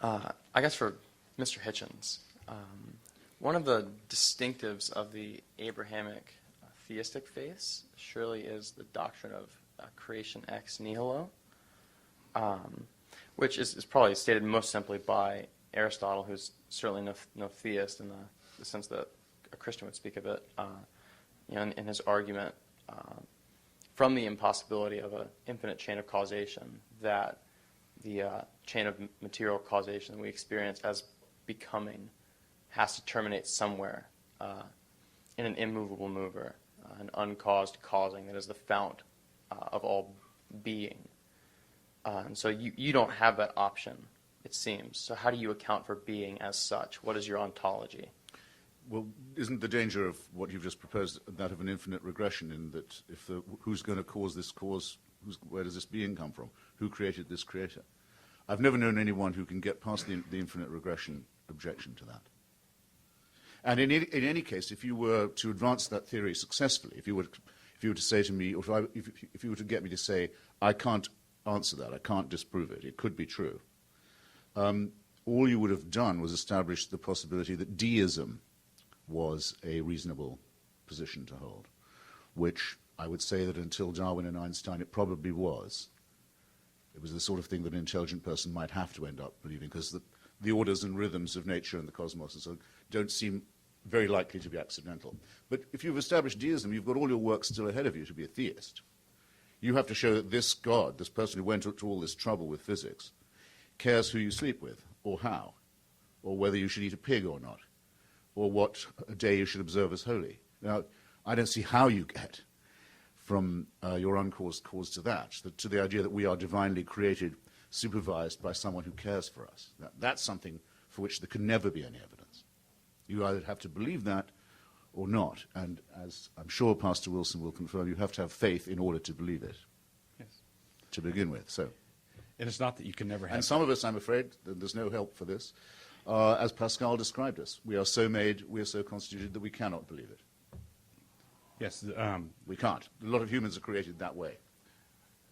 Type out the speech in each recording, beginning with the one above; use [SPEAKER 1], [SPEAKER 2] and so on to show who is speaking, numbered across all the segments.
[SPEAKER 1] I guess for Mr. Hitchens, one of the distinctives of the Abrahamic theistic faiths surely is the doctrine of creation ex nihilo, which is probably stated most simply by Aristotle, who's certainly no theist in the sense that a Christian would speak of it, in his argument from the impossibility of an infinite chain of causation, that the chain of material causation that we experience as becoming has to terminate somewhere in an immovable mover, an uncaused causing that is the fount of all being. And so you don't have that option, it seems. So how do you account for being as such? What is your ontology?
[SPEAKER 2] Well, isn't the danger of what you've just proposed that of an infinite regression, in that if who's going to cause this cause, where does this being come from? Who created this creator? I've never known anyone who can get past the infinite regression objection to that. And in any case, if you were to advance that theory successfully, if you were to say to me, or if you were to get me to say, I can't answer that, I can't disprove it, it could be true, all you would have done was establish the possibility that deism was a reasonable position to hold, which I would say that until Darwin and Einstein it probably was. It was the sort of thing that an intelligent person might have to end up believing, because the orders and rhythms of nature and the cosmos and so don't seem very likely to be accidental. But if you've established deism, you've got all your work still ahead of you to be a theist. You have to show that this God, this person who went to all this trouble with physics, cares who you sleep with, or how, or whether you should eat a pig or not, or what a day you should observe as holy. Now, I don't see how you get from your uncaused cause to that, to the idea that we are divinely created, supervised by someone who cares for us. That's something for which there can never be any evidence. You either have to believe that or not, and as I'm sure Pastor Wilson will confirm, you have to have faith in order to believe it,
[SPEAKER 3] yes,
[SPEAKER 2] to begin with. So,
[SPEAKER 3] and it's not that you can never have.
[SPEAKER 2] And some of us, I'm afraid, there's no help for this. As Pascal described us, we are so made, we are so constituted that we cannot believe it.
[SPEAKER 3] Yes,
[SPEAKER 2] we can't. A lot of humans are created that way.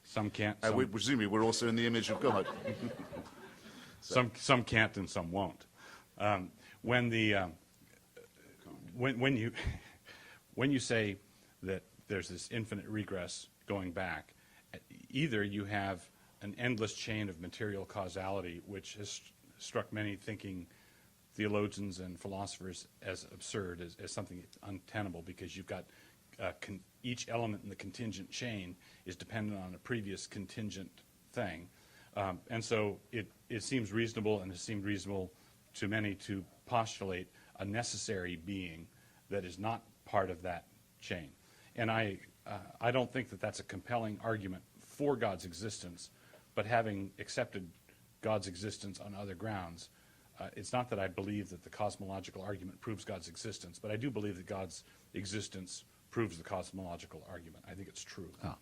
[SPEAKER 3] Some can't.
[SPEAKER 2] Presumably, we're also in the image of God.
[SPEAKER 3] So. Some can't and some won't. When you say that there's this infinite regress going back, either you have an endless chain of material causality, which has struck many thinking theologians and philosophers as absurd, as something untenable, because you've got each element in the contingent chain is dependent on a previous contingent thing. And so it seems reasonable, and it seemed reasonable to many, to postulate a necessary being that is not part of that chain. And I don't think that that's a compelling argument for God's existence, but having accepted God's existence on other grounds, it's not that I believe that the cosmological argument proves God's existence, but I do believe that God's existence proves the cosmological argument. I think it's true.
[SPEAKER 2] Ah.